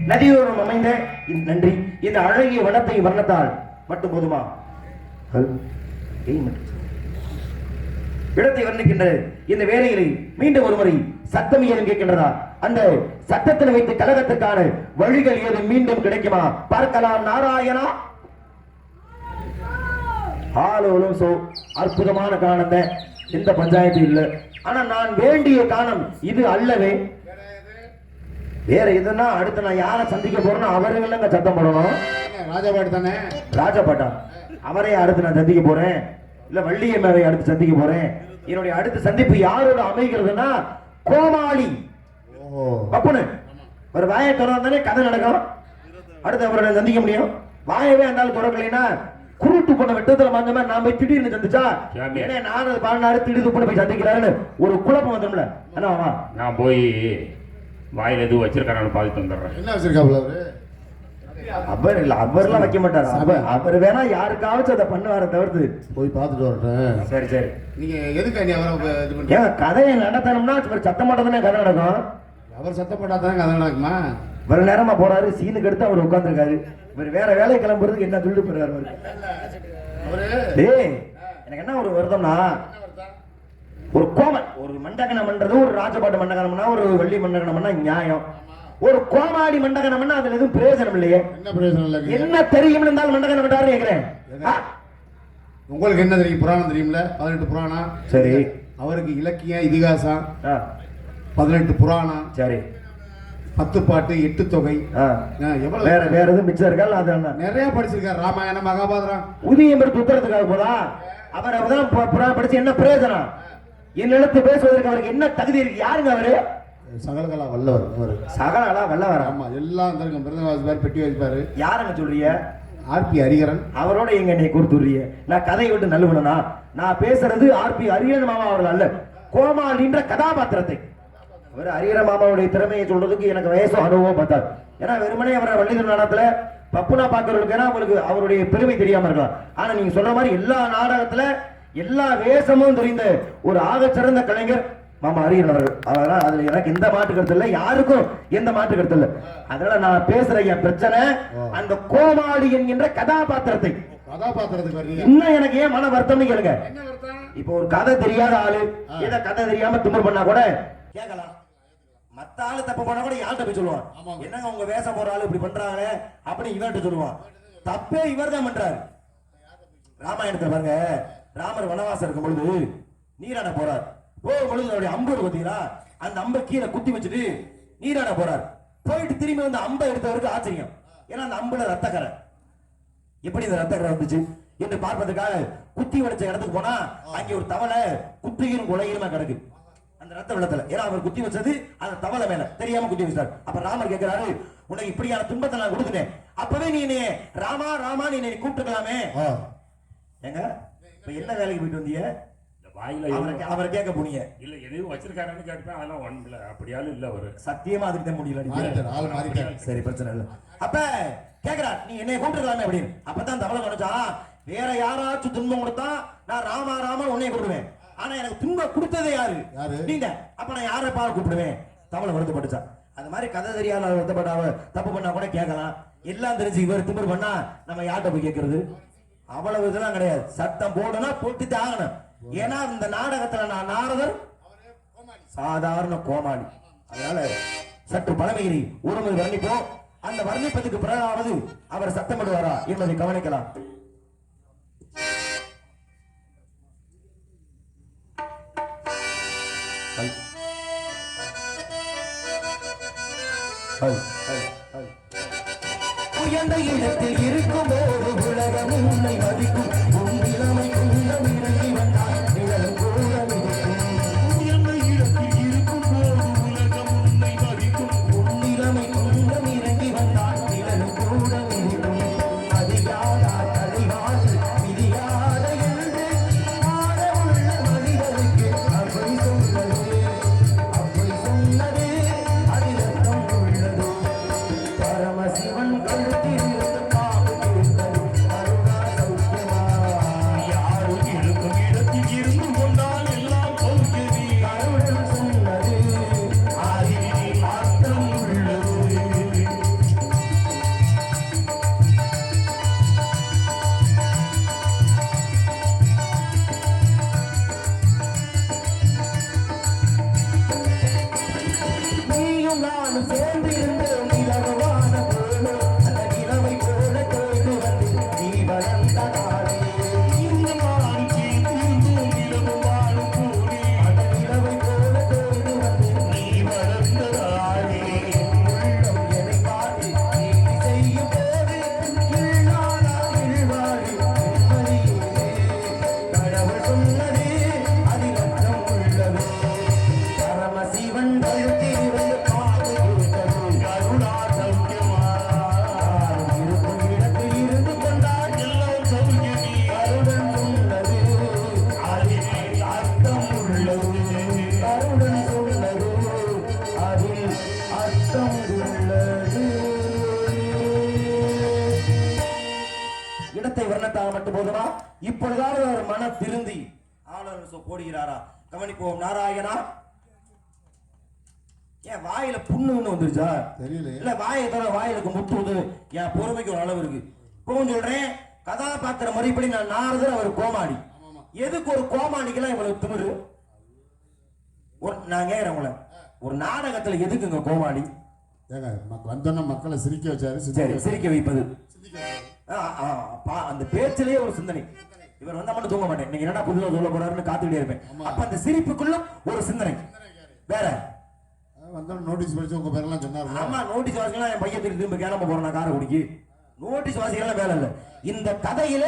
நதியோரம் அமைந்த நன்றி இந்த அழகிய வனத்தை வர்ணத்தால் மட்டும் போதுமா இடத்தை வர்ணிக்கின்ற இந்த வேலைகளை மீண்டும் ஒருமுறை சத்தம் ஏதும் கேட்கின்றதா? அந்த சட்டத்தில் வைத்து கழகத்திற்கான வழிகள் ஏதும் மீண்டும் கிடைக்குமா? பார்க்கலாம். நாராயணா ஆலோலும் சோ அற்புதமான காணத்தை எந்த பஞ்சாயத்து இல்லை. ஆனா நான் வேண்டிய காணம் இது அல்லவே. வேற எதுனா அடுத்து நான் யாரை சந்திக்க போறேன்னா அவருங்க சத்தம் போடணும். ராஜபாட்டு தானே? ராஜபாட்டா அவரே அடுத்து நான் சந்திக்க போறேன், இல்ல வள்ளியம்மாவை அடுத்து சந்திக்க போறேன். என்னுடைய அடுத்த சந்திப்பு யாரோட அமைகிறதுனா கோமாளி பப்புனு ஒரு வாயை திறந்தானே கதை நடக்கும். அடுத்து அவரை சந்திக்க முடியும். வாயவே இருந்தாலும் திறக்கலைன்னா குருட்டு பண்ண வெட்டத்துல மாந்த மாதிரி நான் போய் திடீர்னு சந்திச்சா ஏன்னா நான் பாடினாரு திடீர்னு பண்ண போய் சந்திக்கிறாருன்னு ஒரு குழப்பம் வந்துடும்ல. என்னவா நான் போய் வாயில எதுவும் வச்சிருக்கானு பார்த்துட்டு வந்துடுறேன். என்ன வச்சிருக்காப்ல அவரு? அவர் இல்ல, அவர்லாம் வைக்க மாட்டாரு. அவர் வேணா யாருக்காவது அதை பண்ணுவார தவிர்த்து போய் பார்த்துட்டு வரட்டேன். சரி சரி. நீங்க எதுக்கு நீ அவரை இது பண்ணி ஏன் கதையை நடத்தணும்னா சத்தம் மாட்டதானே கதை நடக்கும். அவர் சத்தம் போட்டா தானே கதை நடக்குமா? ஒரு நேரமா போறாரு, சீனுக்கு எடுத்து அவர் உட்காந்துருக்காரு. இவர் வேற வேலை கிளம்புறதுக்கு என்ன சொல்லிட்டு போறாரு அவரு? டேய் எனக்கு என்ன ஒரு வருத்தம்னா ஒரு கோமல் ஒரு மண்டகனம் பண்றது, ஒரு ராஜபாட்டு மண்டகனம்னா ஒரு வள்ளி மண்டகனம்னா நியாயம். ஒரு கோமாடி மண்டகனம்னா அதுல எதுவும் பிரயோஜனம் இல்லையே. என்ன பிரயோஜனம் இல்லை? என்ன தெரியும் இருந்தாலும் மண்டகனம் பண்றாரு கேக்குறேன். உங்களுக்கு என்ன தெரியும்? புராணம் தெரியும்ல? 18 புராணம். சரி. அவருக்கு இலக்கியம் இதிகாசம் 18 புராணம். சரி. 10 பாட்டு 8 தொகை. எவ்வளவு வேற வேற எதுவும் மிச்சம் இருக்கா? அது நிறைய படிச்சிருக்காரு. ராமாயணம் மகாபாரதம் உதயம் எடுத்து உத்தரத்துக்காக போதா? அவர் அவர்தான் புராணம் படிச்சு என்ன பிரயோஜனம்? என்னிடத்து பேசுவதற்கு அவருக்கு என்ன தகுதி இருக்கு? யாருங்க அவரு? சகலகலா வல்லவர். அவரு சகலகலா வல்லவர். ஆமா, எல்லாம் தெரியும். பிறந்த வாசிப்பாரு, பெட்டி வாசிப்பாரு. யாருங்க சொல்றீங்க? ஆர்பி ஹரிகரன். அவரோட எங்க நீ கொடுத்துறீங்க? நான் கதையை விட்டு நல்லுவனா? நான் பேசுறது ஆர்பி ஹரிகரன் மாமா அவர்கள் அல்ல, கோமாளின்ற கதாபாத்திரத்தை. அவர் ஹரிகரன் மாமாவுடைய திறமையை சொல்றதுக்கு எனக்கு வயசும் அனுபவம் பார்த்தார். ஏன்னா வெறுமனே அவரை வள்ளிதர் நாடகத்துல பப்புனா பாக்குறவங்களுக்கு ஏன்னா அவங்களுக்கு அவருடைய பெருமை தெரியாம இருக்கலாம். ஆனா நீங்க சொல்ற மாதிரி எல்லா நாடகத்துல எல்லா வேஷமும் தெரிந்த ஒரு ஆகச்சிறந்த கலைஞர் மாமா ஹரிகரன் அவர்கள். அதனால அதுல எனக்கு எந்த மாற்று கருத்து இல்லை, யாருக்கும் எந்த மாற்று கருத்து இல்லை. அதனால நான் பேசுற என் பிரச்சனை அந்த கோமாளி என்கின்ற கதாபாத்திரத்தை. இன்னும் எனக்கு ஏன் மன வருத்தம்னு கேளுங்க. இப்ப ஒரு கதை தெரியாத ஆளு ஏதோ கதை தெரியாம திமிர் பண்ணா கூட கேட்கலாம். மத்த ஆளு தப்பு பண்ணா கூட யார்கிட்ட போய் சொல்லுவான், என்னங்க உங்க வேஷம் போற ஆளு இப்படி பண்றாங்களே அப்படி இவர்கிட்ட சொல்லுவான். தப்பே இவர் தான் பண்றாரு. ராமாயணத்துல பாருங்க, ராமர் வனவாசம் இருக்கும் பொழுது நீராட போறார். பொழுது அவருடைய அம்பு பார்த்தீங்களா, அந்த அம்பை கீழே குத்தி வச்சுட்டு நீராட போறார். போயிட்டு திரும்பி வந்து அம்பை எடுத்தவருக்கு ஆச்சரியம், ஏன்னா அந்த அம்புல ரத்தக்கரை. எப்படி இந்த ரத்தக்கரை வந்துச்சு என்று பார்ப்பதற்காக குத்தி வடிச்ச இடத்துக்கு போனா அங்கே ஒரு தவளை குத்தியும் குலையுமா கிடக்கு அந்த ரத்த வெள்ளத்துல. ஏன்னா அவர் குத்தி வச்சது அந்த தவளை மேல தெரியாம குத்தி வச்சார். அப்ப ராமர் கேட்கிறாரு, உனக்கு இப்படியான துன்பத்தை நான் கொடுத்துட்டேன், அப்பவே நீ ராமா ராமா நீ கூப்பிட்டுக்கலாமே. ஏங்க இப்ப என்ன வேலைக்கு போயிட்டு வந்தீங்க? அவரை கேட்க போனீங்க. இல்ல எதையும் வச்சிருக்காருன்னு கேட்பேன். அதெல்லாம் ஒண்ணுல அப்படியாலும் இல்ல, அவரு சத்தியமா அதுக்கு தான் முடியல. சரி பிரச்சனை இல்ல. அப்ப கேக்குறா, நீ என்னை கூப்பிட்டுக்கலாமே அப்படின்னு. அப்பதான் தவளை நினைச்சா, வேற யாராச்சும் துன்பம் கொடுத்தா நான் ராமா ராமா உன்னை கூப்பிடுவேன், ஆனா எனக்கு துன்பம் கொடுத்ததே யாரு? நீங்க. அப்ப நான் யாரை பாரு கூப்பிடுவேன்? தவளை வருத்தப்பட்டுச்சா. அது மாதிரி கதை தெரியாத வருத்தப்பட்டாவ தப்பு பண்ணா கூட கேட்கலாம். எல்லாம் தெரிஞ்சு இவர் திமிர் பண்ணா நம்ம யார்கிட்ட போய் கேட்கறது? அவ்வளவு இதெல்லாம் கிடையாது. சட்டம் போடுனா போட்டு ஆகணும். ஏன்னா இந்த நாடகத்துல நான் நாரதர் சாதாரண கோமாளி. அதனால சற்று பழமையினை ஒருமுறை வர்ணிப்போம். அந்த வர்ணிப்பதுக்கு பிறகாவது அவர் சத்தமிடுவாரா என்பதை கவனிக்கலாம். உயர்ந்த இடத்தில் இருக்கும் போது உலகம் உன்னை மதிக்கும். உன் இளமை உள்ளம் இறங்கி வந்தால் நிழலும் கூட மிதிக்கும். உயர்ந்த இடத்தில் இருக்கும் போது உலகம் உன்னை மதிக்கும். உன் இளமை உள்ளம் இறங்கி வந்தால் நிழலும் கூட மிதிக்கும். அதிகாதா தலைவாது விதியாத என்று ஆட உள்ள மனிதனுக்கு அப்படி சொன்னது அதில் அர்த்தம் உள்ளது. பரமசிவன் கழுத்தில் இருந்து பாம்பு கேட்டது அருணா சௌக்கியமா. யாரும் இருக்கும் இடத்தில் இருந்து கொண்டால் எல்லாம் சௌக்கியமே. அருள் சொன்னது அதில் அர்த்தம் உள்ளது. நீயும் நானும் சேர்ந்து இருந்தோம் நிலவான போல அந்த நிலவை போல தோய்ந்து வந்து நீ வளர்ந்த நாளே. இந்த நாள் சேர்ந்திருந்தோம் நிலவும் வாழும் போலே. அந்த நிலவை போல தோய்ந்து வந்து நீ வளர்ந்ததாலே உள்ளம் என்னை பார்த்து நீதி செய்யும் போது இல்லாதா இல்வாழி நிம்மதியே. கடவுள் சொன்னது அதில் அர்த்தம் உள்ளது. பரமசிவன் கழுத்தில் இருந்து பாம்பு கேட்டது கருணா சௌக்கியமா. இருக்கும் இடத்தில் இருந்து கொண்டால் எல்லாம் சௌக்கியமே. அருடன் சொன்னது அதில் அர்த்தம் உள்ளது. அருடன் சொன்னது அதில் அர்த்தம் உள்ளது. இடத்தை வர்ணத்தாக மட்டும் போதுமா? இப்பொழுதாவது அவர் மன திருந்தி ஆளுநர் போடுகிறாரா? கவனிப்போம். நாராயணா, ஏன் வாயில புண்ணுன்னு வந்துருச்சா? தெரியல. இல்ல வாயை தர வாயிலுக்கு முட்டுவது என் பொறுமைக்கு ஒரு அளவு இருக்கு. இப்போ சொல்றேன், கதாபாத்திர முறைப்படி நான் நாரதர், அவர் கோமாளி. எதுக்கு ஒரு கோமாளிக்கெல்லாம் இவ்வளவு திமிரு? நான் கேட்கிறேன் உங்களை, ஒரு நாடகத்துல எதுக்குங்க கோமாளி? ஏங்க வந்தோன்னா மக்களை சிரிக்க வச்சாரு. சரி, சிரிக்க வைப்பது. சிரிக்க வச்சாரு. அந்த பேச்சிலேயே ஒரு சிந்தனை. இவர் வந்தா மட்டும் தூங்க மாட்டேன், நீங்க என்ன புதுசா சொல்ல போறாருன்னு காத்துக்கிட்டே இருப்பேன். அப்ப அந்த சிரிப்புக்குள்ளும் ஒரு சிந்தனை வேற. வந்தோம் நோட்டீஸ் படிச்சு உங்க பேரெல்லாம் சொன்னாரு. ஆமா, நோட்டீஸ் வாசிக்கலாம். என் பையன் திரும்பி கிளம்ப போறேன் காரைக்குடிக்கு. நோட்டீஸ் வாசிக்கலாம் வேலை இல்ல. இந்த கதையில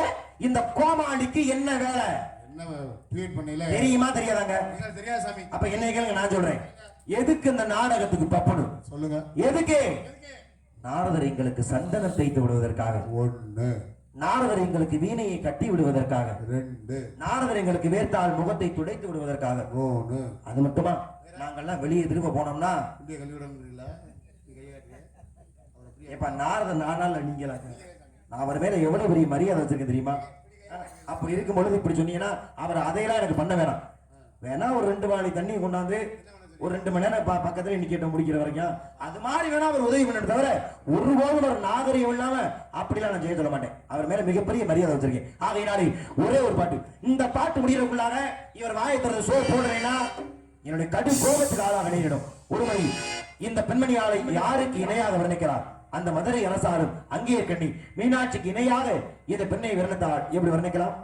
இந்த கோமாளிக்கு என்ன வேலை? என்ன கிரியேட் பண்ணல தெரியுமா தெரியாதாங்க? தெரியாது சாமி. அப்ப என்ன கேளுங்க, நான் சொல்றேன். எதுக்கு இந்த நாடகத்துக்கு பப்பனு சொல்லுங்க. எதுக்கு? நாரதர் எங்களுக்கு சந்தனம் தேய்த்து விடுவதற்காக. 1 நாரதர் எங்களுக்கு வீணையை கட்டி விடுவதற்காக. 2 நாரதர் எங்களுக்கு வேர்த்தால் முகத்தை துடைத்து விடுவதற்காக. 3 அது மட்டுமா? நாங்கெல்லாம் வெளியே திரும்ப போனோம்னா இந்திய கல்வியிடம் இல்ல. இப்ப நாரதர் நானால நீங்களா? நான் அவர் மேல எவ்வளவு பெரிய மரியாதை வச்சிருக்கேன் தெரியுமா? அப்படி இருக்கும் பொழுது இப்படி சொன்னீங்கன்னா அவர் அதையெல்லாம் எனக்கு பண்ண வேணாம். வேணா ஒரு 2 வாளி தண்ணி கொண்டாந்து ஒரு 2 மணி நேரம் பக்கத்துல நிக்கட்ட முடிக்கிற வரைக்கும் அது மாதிரி வேணா அவர் உதவி பண்ண தவிர ஒருபோதும் ஒரு நாகரிகம் இல்லாம அப்படிலாம் நான் செய்ய சொல்ல மாட்டேன். அவர் மேல மிகப்பெரிய மரியாதை வச்சிருக்கேன். ஆகையினாலே ஒரே ஒரு பாட்டு, இந்த பாட்டு முடியறதுக்குள்ளாக இவர் வாயை திறந்து சோ போடுறேன்னா என்னுடைய கடும் கோபத்துக்கு ஆளாக நேரிடும். ஒருமுறை இந்த பெண்மணியாளை யாருக்கு இணையாக வர்ணிக்கிறார்? அந்த மதுரை அரசாரும் அங்கே கண்ணி மீனாட்சிக்கு இணையாக இந்த பெண்ணை வர்ணித்தால் எப்படி வர்ணிக்கலாம்?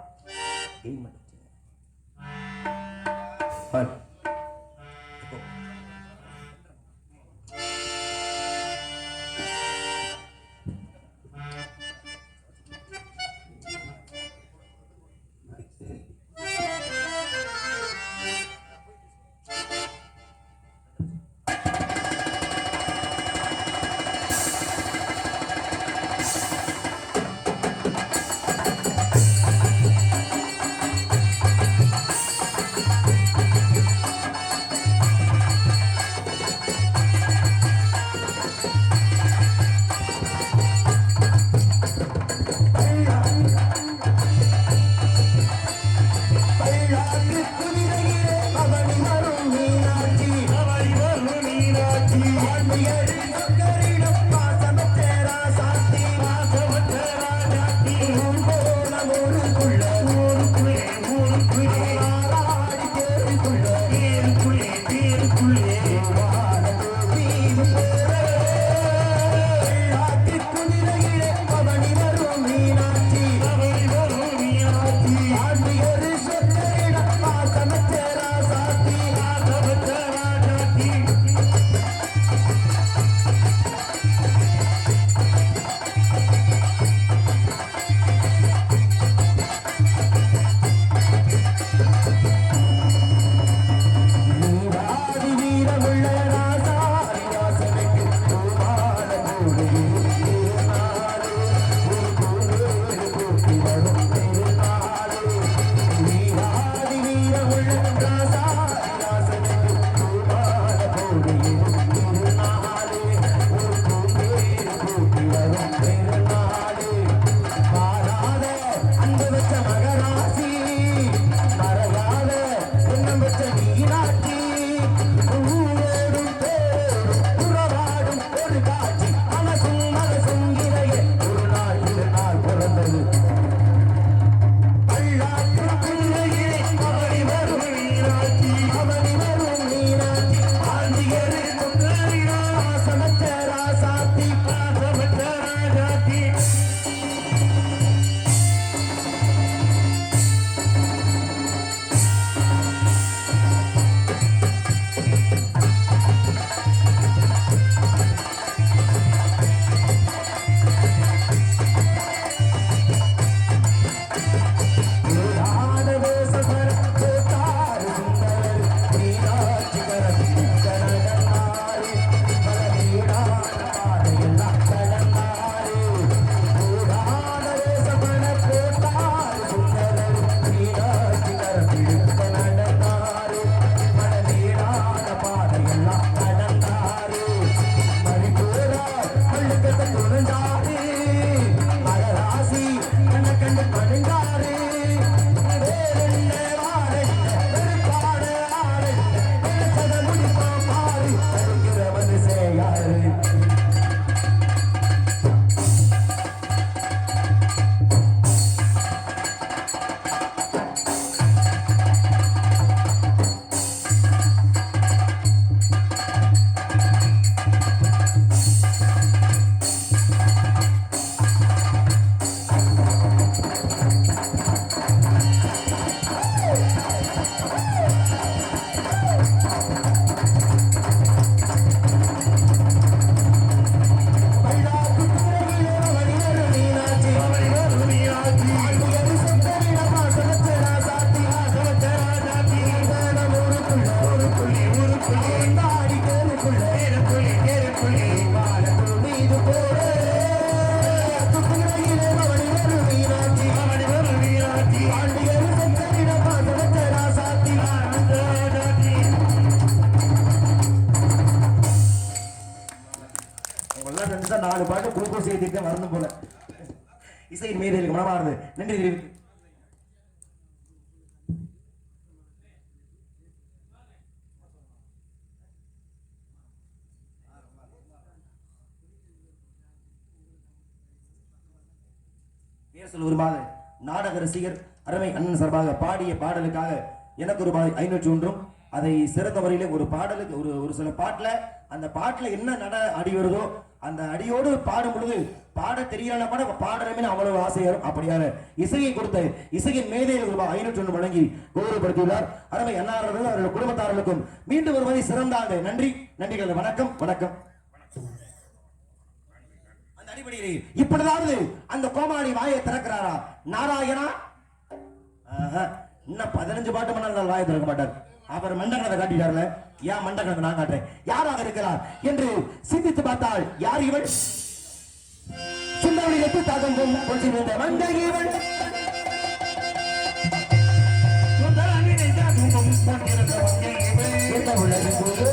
பாதையெல்லாம் கடந்தாரே கூடாத சமண போட்டார் சுந்தரர் மீனாட்சி கரப்பிடிக்க நடந்தாரே மனநீடான பாதையெல்லாம் கடந்தாரே மணிப்பூரா பள்ளிக்கத்தை துணிந்தாரே மகராசி கண்ண கண்டு பணிந்தாரே வேறென்ன வாடென்ன வெறுப்பாடு ஆடென்ன நினைச்சத முடிப்பா மாறி தடுக்கிறவன் செய்யாரு நாலு பாட்டு குளுக்கோஸ் ஏற்றிட்டு வரணும் போல இசையின் மீது எனக்கு மனமானது நன்றி தெரிவித்து பேர் சொல்ல விரும்பாத நாடக ரசிகர் அருமை அண்ணன் சார்பாக பாடிய பாடலுக்காக எனக்கு ஒரு ரூபாய் 501 அதை சிறந்த முறையில ஒரு பாடலுக்கு ஒரு சில பாட்டுல அந்த பாட்டுல என்ன நட அடி வருதோ அந்த அடியோடு பாடும் பொழுது பாட தெரியல கூட பாடணும்னு அவ்வளவு ஆசையாரும் அப்படியான இசையை கொடுத்த இசையின் மேதையில் ரூபாய் 501 வழங்கி கௌரவப்படுத்தியுள்ளார் அருமை அண்ணார்களும் அவர்கள் குடும்பத்தார்களுக்கும் மீண்டும் ஒரு முறை சிறந்த ஆண்டு நன்றி நன்றிகள் வணக்கம் வணக்கம் அந்த அடிப்படையிலே இப்படிதாவது அந்த கோமாளி வாயை திறக்கிறாரா நாராயணா இன்னும் 15 பாட்டு மன்னர் வாயை திறக்க மாட்டார் அவர் மண்டகத்தை காட்டிட்டார்ல ஏன் மண்டகத்தை நான் காட்டுறேன் யாராக இருக்கிறார் என்று சிந்தித்து பார்த்தால் யார் இவள் சுந்தரவழி எட்டு தாகம் கொஞ்சம் மண்டகிவள் உலகு